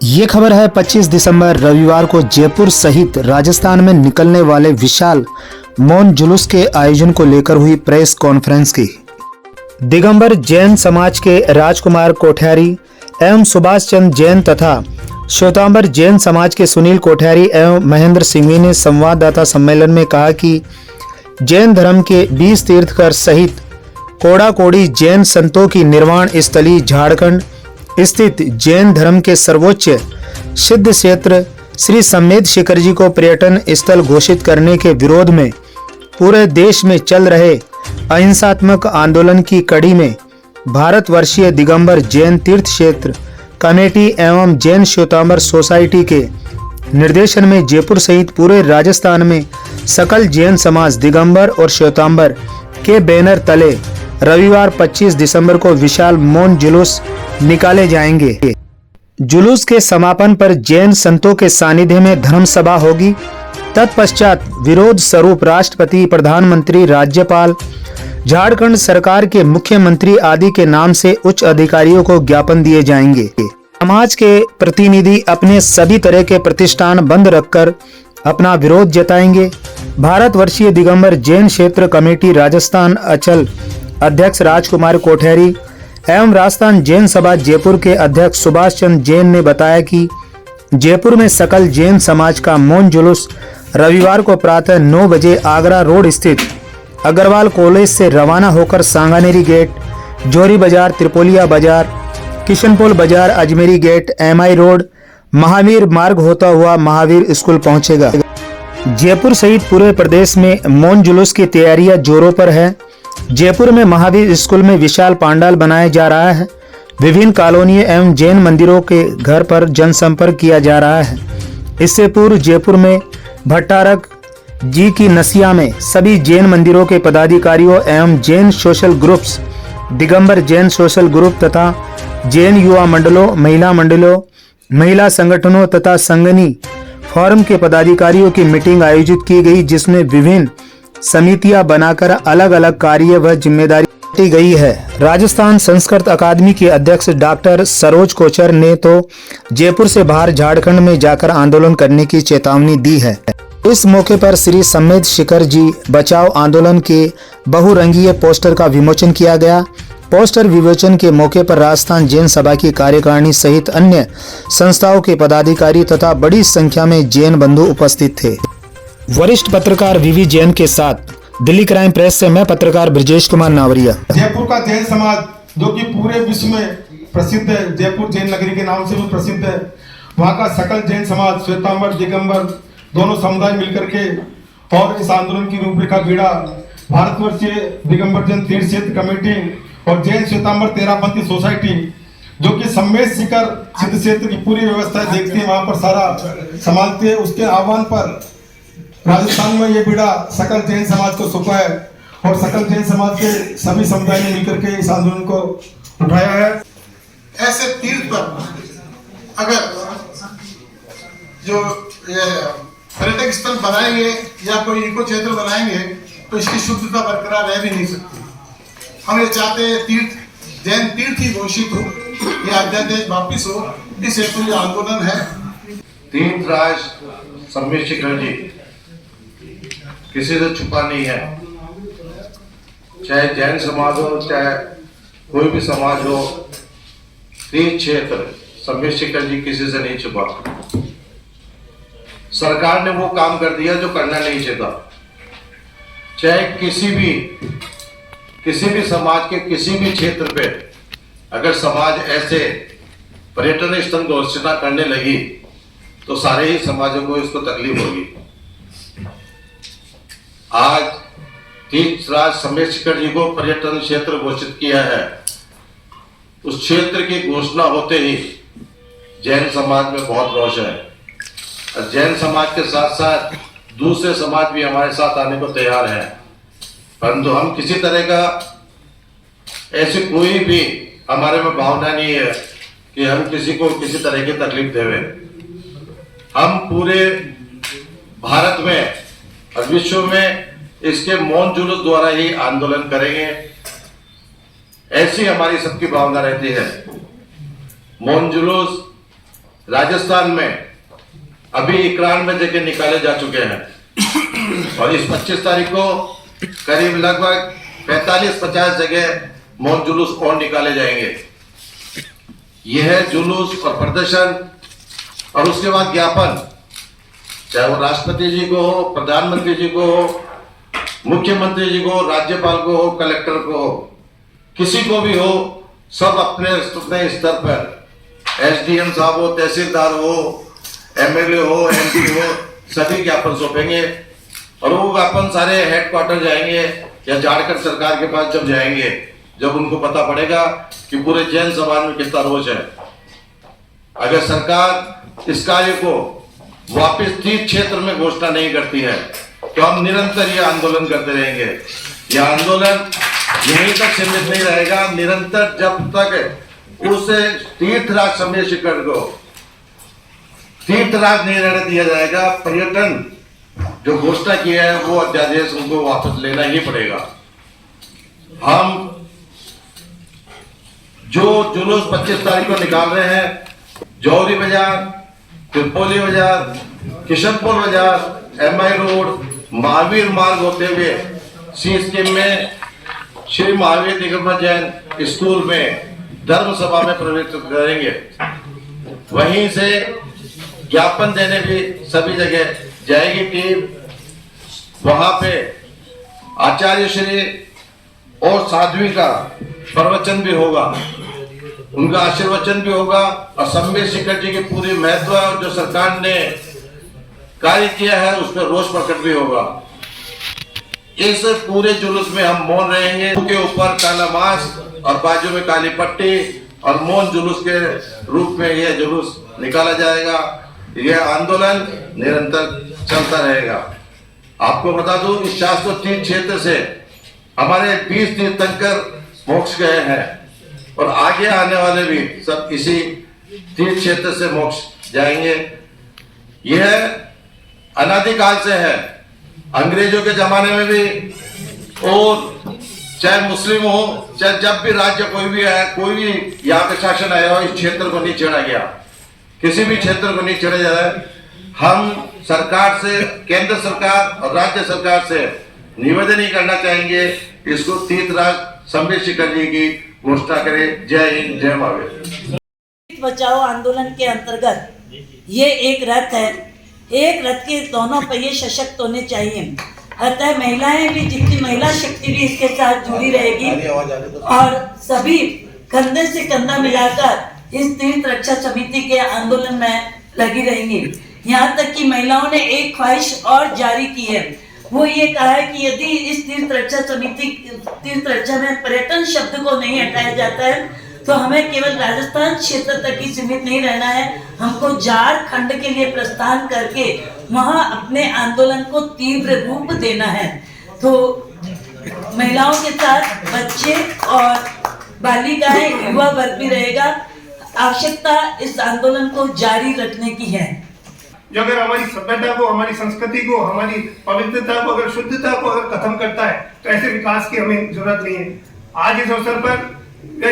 ये खबर है 25 दिसंबर रविवार को जयपुर सहित राजस्थान में निकलने वाले विशाल मौन जुलूस के आयोजन को लेकर हुई प्रेस कॉन्फ्रेंस की। दिगंबर जैन समाज के राजकुमार कोठियारी एवं सुभाष चंद्र जैन तथा श्वेतांबर जैन समाज के सुनील कोठियारी एवं महेंद्र सिंघवी ने संवाददाता सम्मेलन में कहा कि जैन धर्म के 20 तीर्थकर सहित कोड़ा कोड़ी जैन संतों की निर्वाण स्थली झारखंड स्थित जैन धर्म के सर्वोच्च सिद्ध क्षेत्र श्री सम्मेद शिखर जी को पर्यटन स्थल घोषित करने के विरोध में पूरे देश में चल रहे अहिंसात्मक आंदोलन की कड़ी में भारतवर्षीय दिगंबर जैन तीर्थ क्षेत्र कमेटी एवं जैन श्वेतांबर सोसाइटी के निर्देशन में जयपुर सहित पूरे राजस्थान में सकल जैन समाज दिगंबर और श्वेतांबर के बैनर तले रविवार 25 दिसंबर को विशाल मौन जुलूस निकाले जाएंगे। जुलूस के समापन पर जैन संतों के सानिध्य में धर्म सभा होगी। तत्पश्चात विरोध स्वरूप राष्ट्रपति, प्रधानमंत्री, राज्यपाल, झारखंड सरकार के मुख्यमंत्री आदि के नाम से उच्च अधिकारियों को ज्ञापन दिए जाएंगे। समाज के प्रतिनिधि अपने सभी तरह के प्रतिष्ठान बंद रखकर अपना विरोध जताएंगे। भारतवर्षीय दिगंबर जैन क्षेत्र कमेटी राजस्थान अचल अध्यक्ष राजकुमार कोठियारी एवं राजस्थान जैन सभा जयपुर के अध्यक्ष सुभाष चंद्र जैन ने बताया कि जयपुर में सकल जैन समाज का मौन जुलूस रविवार को प्रातः 9 बजे आगरा रोड स्थित अग्रवाल कॉलेज से रवाना होकर सांगानेरी गेट, जोरी बाजार, Tripolia Bazaar, Kishanpol Bazaar, Ajmeri gate, MI road, Mahavir Marg होता हुआ महावीर स्कूल पहुंचेगा। जयपुर सहित पूरे प्रदेश में मौन जुलूस की तैयारियां जोरों पर है। जयपुर में महावीर स्कूल में विशाल पंडाल बनाया जा रहा है। विभिन्न कॉलोनियों एवं जैन मंदिरों के घर पर जनसंपर्क किया जा रहा है। इससे पूर्व जयपुर में भट्टारक जी की नसिया में सभी जैन मंदिरों के पदाधिकारियों एवं Jain social groups, Digambar Jain social group तथा जैन युवा मंडलों, महिला संगठनों तथा संगनी फोरम के पदाधिकारियों की मीटिंग आयोजित की गई, जिसमें विभिन्न समितियां बनाकर अलग अलग कार्य व जिम्मेदारी बांटी गई है। राजस्थान संस्कृत अकादमी के अध्यक्ष डॉक्टर सरोज कोचर ने तो जयपुर से बाहर झारखंड में जाकर आंदोलन करने की चेतावनी दी है। इस मौके पर श्री सम्मेद शिखर जी बचाओ आंदोलन के बहुरंगीय पोस्टर का विमोचन किया गया। पोस्टर विमोचन के मौके पर राजस्थान जैन सभा की कार्यकारिणी सहित अन्य संस्थाओं के पदाधिकारी तथा बड़ी संख्या में जैन बंधु उपस्थित थे। वरिष्ठ पत्रकार VV जैन के साथ दिल्ली क्राइम प्रेस से मैं पत्रकार ब्रजेश कुमार नावरिया। जयपुर का जैन समाज जो कि पूरे विश्व में प्रसिद्ध है, जयपुर जैन नगरी के नाम से भी प्रसिद्ध है, वहाँ का सकल जैन समाज श्वेतांबर दिगंबर दोनों समुदाय मिलकर के और इस आंदोलन की रूपरेखा बीड़ा भारतवर्षीय दिगंबर जैन तीर्थ क्षेत्र कमेटी और जैन श्वेतांबर तेरापंथी सोसाइटी जो कि सम्मेद शिखर सिद्ध क्षेत्र की पूरी व्यवस्था देखती है, वहां पर सारा संभालती है। उसके आह्वान पर राजस्थान में ये बीड़ा सकल जैन समाज को सौंपा है और सकल जैन समाज के सभी समुदाय ने मिलकर के इस आंदोलन को उठाया है। ऐसे तीर्थ पर अगर जो पर्यटक स्थल बनाएंगे या कोई इको क्षेत्र बनाएंगे तो इसकी शुद्धता बरकरार रह भी नहीं सकती। हम ये चाहते हैं तीर्थ जैन तीर्थ ही घोषित हो, ये अध्यादेश वापिस हो, इस हेतु ये आंदोलन है। तीर्थ राज सम्मेद शिखर जी किसी से छुपा नहीं है, चाहे जैन समाज हो चाहे कोई भी समाज हो, तीर्थ क्षेत्र सम्मेद शिखर जी किसी से नहीं छुपा। सरकार ने वो काम कर दिया जो करना नहीं चाहता। चाहे किसी भी समाज के किसी भी क्षेत्र पे अगर समाज ऐसे पर्यटन स्थल घोषणा करने लगी तो सारे ही समाजों को इसको तकलीफ होगी। आज तीर्थ राज सम्मेद शिखर जी को पर्यटन क्षेत्र घोषित किया है। उस क्षेत्र की घोषणा होते ही जैन समाज में बहुत रोष है और जैन समाज के साथ साथ दूसरे समाज भी हमारे साथ आने को तैयार हैं, परंतु हम किसी तरह का ऐसी कोई भी हमारे में भावना नहीं है कि हम किसी को किसी तरह की तकलीफ देवे। हम पूरे भारत में और विश्व में इसके मौन जुलूस द्वारा ही आंदोलन करेंगे, ऐसी हमारी सबकी भावना रहती है। मौन जुलूस राजस्थान में अभी 91 जगह निकाले जा चुके हैं और इस 25 तारीख को करीब लगभग 45-50 जगह मौन जुलूस और निकाले जाएंगे। यह जुलूस और प्रदर्शन और उसके बाद ज्ञापन, चाहे वो राष्ट्रपति जी को हो, प्रधानमंत्री जी को हो, मुख्यमंत्री जी को, राज्यपाल को हो, कलेक्टर को हो, किसी को भी हो, सब अपने अपने स्तर पर एसडीएम साहब हो, तहसीलदार हो, एमएलए हो, एमपी हो, सभी ज्ञापन सौंपेंगे और वो ज्ञापन सारे हेडक्वार्टर जाएंगे या झारखंड सरकार के पास जब जाएंगे, जब उनको पता पड़ेगा कि पूरे जैन समाज में कितना रोष है। अगर सरकार इस कार्य को वापस तीर्थ क्षेत्र में घोषणा नहीं करती है तो हम निरंतर ये आंदोलन करते रहेंगे। यह आंदोलन यहीं तक सीमित नहीं रहेगा, निरंतर जब तक उस तीर्थराज सम्मेशिकरण को तीर्थराज नहीं रहने दिया जाएगा। पर्यटन जो घोषणा किया है वो अध्यादेश उनको वापस लेना ही पड़ेगा। हम जो जुलूस 25 तारीख को निकाल रहे हैं, जौहरी बाजार, त्रिपोली बाजार, किशनपुर बाजार, एमआई रोड, महावीर मार्ग होते हुए सी स्कीम में श्री महावीर दिगंबर जैन स्कूल में धर्म सभा में प्रवेश करेंगे। वहीं से ज्ञापन देने भी सभी जगह जाएगी टीम। वहां पे आचार्य श्री और साध्वी का प्रवचन भी होगा, उनका आशीर्वचन भी होगा और सम्मेशिकर जी की पूरी महत्व और जो सरकार ने कार्य किया है उसमें रोष प्रकट भी होगा। इस पूरे जुलूस में हम मौन रहेंगे, के ऊपर काला मास्क और बाजू में काली पट्टी और मौन जुलूस के रूप में यह जुलूस निकाला जाएगा। यह आंदोलन निरंतर चलता रहेगा। आपको बता दूं, इस शाश्वत तीर्थ क्षेत्र से हमारे 20 तीर्थंकर मोक्ष गए हैं और आगे आने वाले भी सब इसी तीर्थ क्षेत्र से मोक्ष जाएंगे। यह अनादिकाल से है, अंग्रेजों के जमाने में भी, और चाहे मुस्लिम हो, चाहे जब भी राज्य कोई भी है, कोई भी यहाँ पे शासन आया हो, इस क्षेत्र को नहीं छेड़ा गया, किसी भी क्षेत्र को नहीं छेड़ा जा रहा है। हम सरकार से, केंद्र सरकार और राज्य सरकार से निवेदन ही करना चाहेंगे, इसको तीर्थराज सम्मेशिकर जी की घोषणा करें। जय हिंद, जय महावीर। बचाओ आंदोलन के अंतर्गत ये एक रथ है, एक रथ के दोनों पहिए सशक्त होने चाहिए। अतः महिलाएं भी, जितनी महिला शक्ति भी इसके साथ जुड़ी रहेगी और सभी कंधे से कंधा मिलाकर इस तीर्थ रक्षा समिति के आंदोलन में लगी रहेंगी। यहाँ तक कि महिलाओं ने एक ख्वाहिश और जारी की है, वो ये कहा है कि यदि इस तीर्थ रक्षा समिति, तीर्थ रक्षा में पर्यटन शब्द को नहीं हटाया जाता है तो हमें केवल राजस्थान क्षेत्र तक ही सीमित नहीं रहना है, हमको झारखंड के लिए प्रस्थान करके वहां अपने आंदोलन को तीव्र रूप देना है। तो महिलाओं के साथ बच्चे और बालिकाएं, युवा वर्ग भी रहेगा। आवश्यकता इस आंदोलन को जारी रखने की है। जो अगर हमारी सभ्यता को, हमारी संस्कृति को, हमारी पवित्रता को, अगर शुद्धता को अगर खत्म करता है तो ऐसे विकास की हमें जरूरत नहीं है। आज इस अवसर पर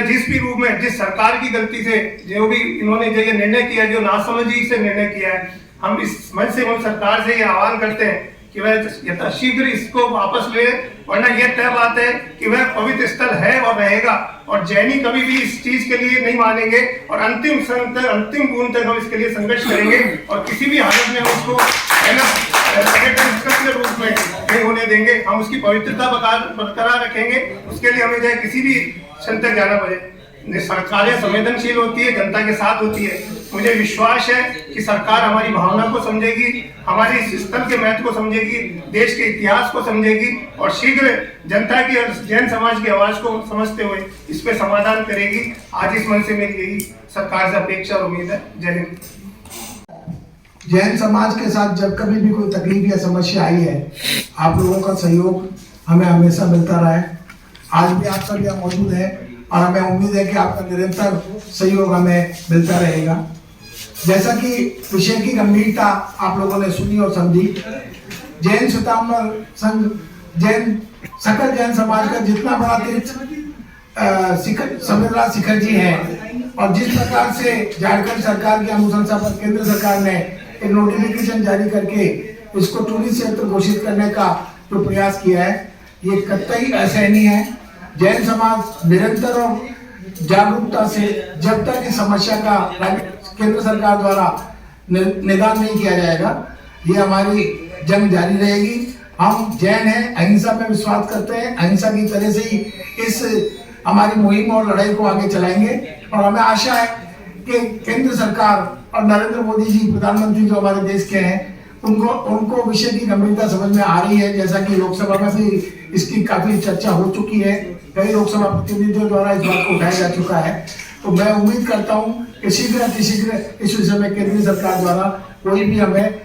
जिस भी रूप में, जिस सरकार की गलती से जो भी इन्होंने जो ये निर्णय किया, जो नासमझी से निर्णय किया है, हम इस मंच से हम सरकार से ये आह्वान करते हैं कि वह यथाशीघ्र इसको वापस ले, वरना यह तय बात है कि वह पवित्र स्थल है और रहेगा और जैनी कभी भी इस चीज के लिए नहीं मानेंगे और अंतिम क्षण तक, अंतिम बूंद तक हम इसके लिए संघर्ष करेंगे और किसी भी हालत में हम उसको पर्यटन स्थल के रूप में नहीं होने देंगे। हम उसकी पवित्रता बरकरार रखेंगे, उसके लिए हमें चाहे किसी भी क्षण तक जाना पड़े। सरकारें संवेदनशील होती है, जनता के साथ होती है। मुझे विश्वास है कि सरकार हमारी भावना को समझेगी, हमारे इस स्थल के महत्व को समझेगी, देश के इतिहास को समझेगी और शीघ्र जनता की और जैन समाज की आवाज को समझते हुए इस पे समाधान करेगी। आज इस मंच से मेरी यही सरकार से अपेक्षा और उम्मीद है। जय हिंद। जैन समाज के साथ जब कभी भी कोई तकलीफ या समस्या आई है, आप लोगों का सहयोग हमें हमेशा मिलता रहा है। आज भी आप सब यहाँ मौजूद हैं और हमें उम्मीद है कि आपका निरंतर सहयोग हमें मिलता रहेगा। जैसा कि विषय की गंभीरता आप लोगों ने सुनी और समझी, जैन श्वेतांबर संघ, सकल जैन समाज का जितना बड़ा तीर्थ शिखर जी हैं, और जिस प्रकार से झारखंड सरकार की अनुशंसा पर केंद्र सरकार ने एक नोटिफिकेशन जारी करके इसको टूरिस्ट क्षेत्र घोषित करने का जो प्रयास किया है, ये कतई असहनीय है। जैन समाज निरंतर और जागरूकता से जब तक इस समस्या का केंद्र सरकार द्वारा निदान नहीं किया जाएगा, ये हमारी जंग जारी रहेगी। हम जैन हैं, अहिंसा में विश्वास करते हैं, अहिंसा की तरह से ही इस हमारी मुहिम और लड़ाई को आगे चलाएंगे। और हमें आशा है कि केंद्र सरकार और नरेंद्र मोदी जी प्रधानमंत्री जो हमारे देश के हैं, उनको विषय की गंभीरता समझ में आ रही है। जैसा कि लोकसभा में भी इसकी काफी चर्चा हो चुकी है, कई लोकसभा प्रतिनिधियों द्वारा इस बात को उठाया जा चुका है। तो मैं उम्मीद करता हूं कि शीघ्र अतिशीघ्र इस विषय में केंद्र सरकार द्वारा कोई भी हमें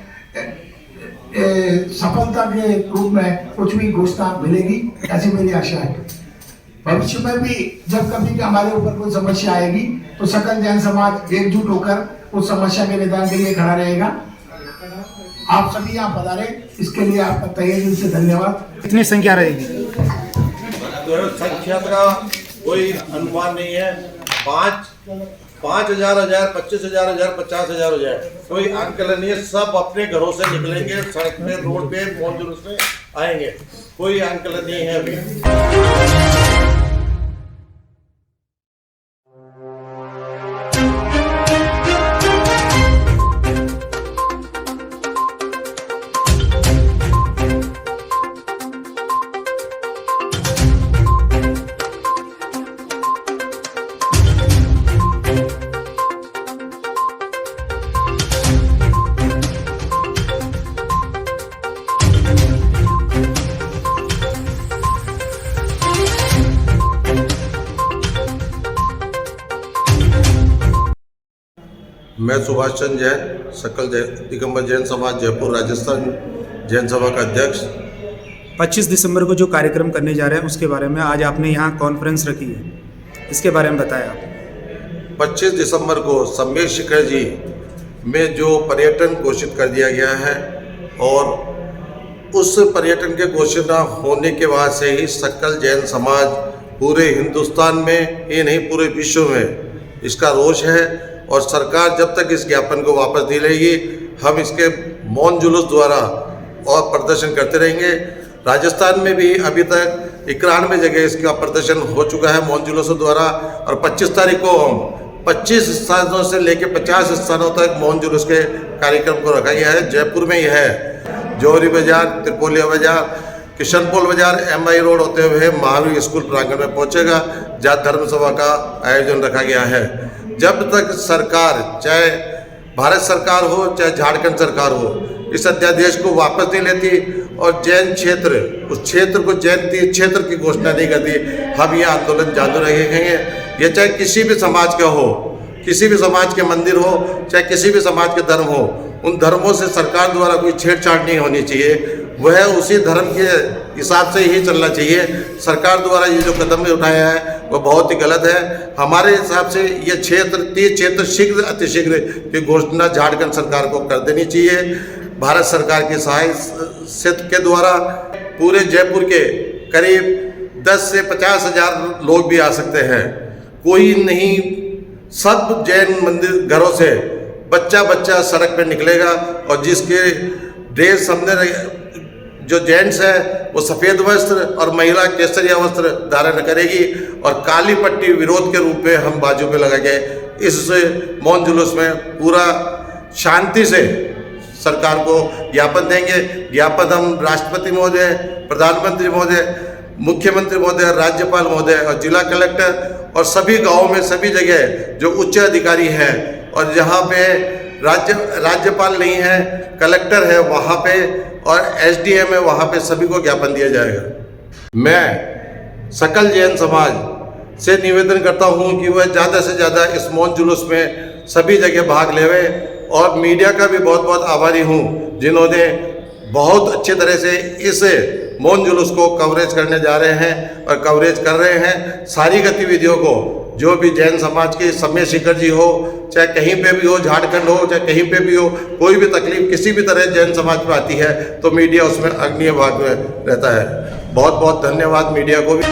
सफलता के रूप में कुछ भी घोषणा मिलेगी, ऐसी मेरी आशा है। भविष्य में भी जब कभी भी हमारे ऊपर कोई समस्या आएगी तो सकल जैन समाज एकजुट होकर उस समस्या के निदान के लिए खड़ा रहेगा। आप सभी यहाँ पधारे, इसके लिए आपका तहे दिल से धन्यवाद। कितनी संख्या रहेगी? संख्या का कोई अनुमान नहीं है। 5,000, 25,000, 50,000 हो जाए, कोई आंकलन नहीं है। सब अपने घरों से निकलेंगे, सड़क पे, रोड पे, मौन जुलूस में आएंगे, कोई आंकलन नहीं है अभी। मैं सुभाष चंद्र जैन, सकल दिगंबर जैन समाज जयपुर राजस्थान जैन सभा का अध्यक्ष। 25 दिसंबर को जो कार्यक्रम करने जा रहे हैं उसके बारे में आज आपने यहाँ कॉन्फ्रेंस रखी है, इसके बारे में बताया आप। 25 दिसंबर को सम्मेद शिखर जी में जो पर्यटन घोषित कर दिया गया है और उस पर्यटन के घोषणा होने के बाद से ही सकल जैन समाज पूरे हिंदुस्तान में ही नहीं पूरे विश्व में इसका रोष है। और सरकार जब तक इस ज्ञापन को वापस नहीं लेगी, हम इसके मौन जुलूस द्वारा और प्रदर्शन करते रहेंगे। राजस्थान में भी अभी तक 91 जगह इसका प्रदर्शन हो चुका है मौन जुलूसों द्वारा। और 25 तारीख को हम 25 स्थानों से लेकर 50 स्थानों तक मौन जुलूस के कार्यक्रम को रखा गया है। जयपुर में यह है, जौहरी बाजार, त्रिपोलिया बाजार, किशनपोल बाजार, MI रोड होते हुए महावीर स्कूल प्रांगण में पहुंचेगा, जहाँ धर्म सभा का आयोजन रखा गया है। जब तक सरकार, चाहे भारत सरकार हो चाहे झारखंड सरकार हो, इस अध्यादेश को वापस नहीं लेती और जैन क्षेत्र, उस क्षेत्र को जैन तीर्थ क्षेत्र की घोषणा नहीं करती, हम ये आंदोलन जारी रखेंगे। ये चाहे किसी भी समाज का हो, किसी भी समाज के मंदिर हो, चाहे किसी भी समाज के धर्म हो, उन धर्मों से सरकार द्वारा कोई छेड़छाड़ नहीं होनी चाहिए। वह उसी धर्म के हिसाब से ही चलना चाहिए। सरकार द्वारा ये जो कदम उठाया है वो बहुत ही गलत है। हमारे हिसाब से ये तीर्थ क्षेत्र शीघ्र अतिशीघ्र की घोषणा झारखंड सरकार को कर देनी चाहिए। भारत सरकार की सहायता के द्वारा पूरे जयपुर के करीब 10 से 50,000 लोग भी आ सकते हैं। कोई नहीं, सब जैन मंदिर घरों से बच्चा सड़क पे निकलेगा और जिसके ड्रेस हमने जो जेंट्स है वो सफ़ेद वस्त्र और महिला केसरिया वस्त्र धारण करेगी और काली पट्टी विरोध के रूप में हम बाजू पे लगा गए। इस मौन जुलूस में पूरा शांति से सरकार को ज्ञापन देंगे। ज्ञापन हम राष्ट्रपति महोदय, प्रधानमंत्री महोदय, मुख्यमंत्री महोदय, राज्यपाल महोदय और जिला कलेक्टर और सभी गाँव में सभी जगह जो उच्च अधिकारी हैं और जहाँ पे राज्यपाल नहीं है, कलेक्टर है वहाँ पे और SDM है वहाँ पे सभी को ज्ञापन दिया जाएगा। मैं सकल जैन समाज से निवेदन करता हूँ कि वह ज़्यादा से ज़्यादा इस मौन जुलूस में सभी जगह भाग लेवे और मीडिया का भी बहुत बहुत आभारी हूँ जिन्होंने बहुत अच्छे तरह से इस मौन जुलूस को कवरेज करने जा रहे हैं और कवरेज कर रहे हैं। सारी गतिविधियों को जो भी जैन समाज के सम्मेद शिखर जी हो, चाहे कहीं पे भी हो, झारखंड हो चाहे कहीं पे भी हो, कोई भी तकलीफ किसी भी तरह जैन समाज में आती है तो मीडिया उसमें अग्रणी भाग में रहता है। बहुत बहुत धन्यवाद मीडिया को भी।